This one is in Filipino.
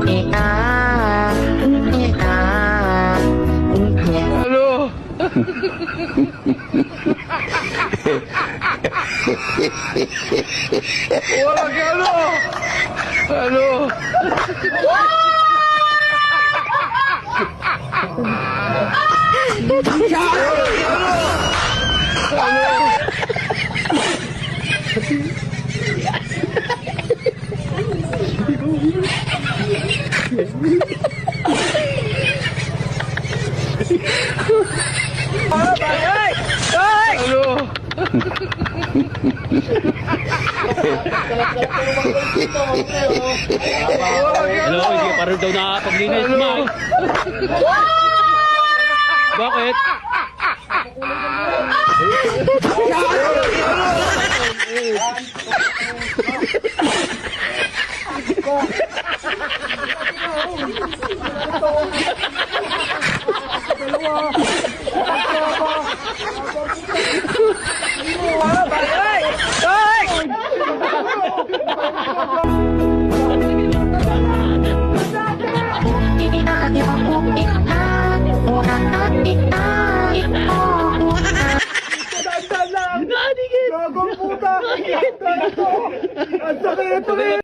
Halo. Wala ka, halo. Halo. Halo. Hello, hindi ka parang daw nakapaglinis, Mike. Bakit? Gagong puta! Ang sakit!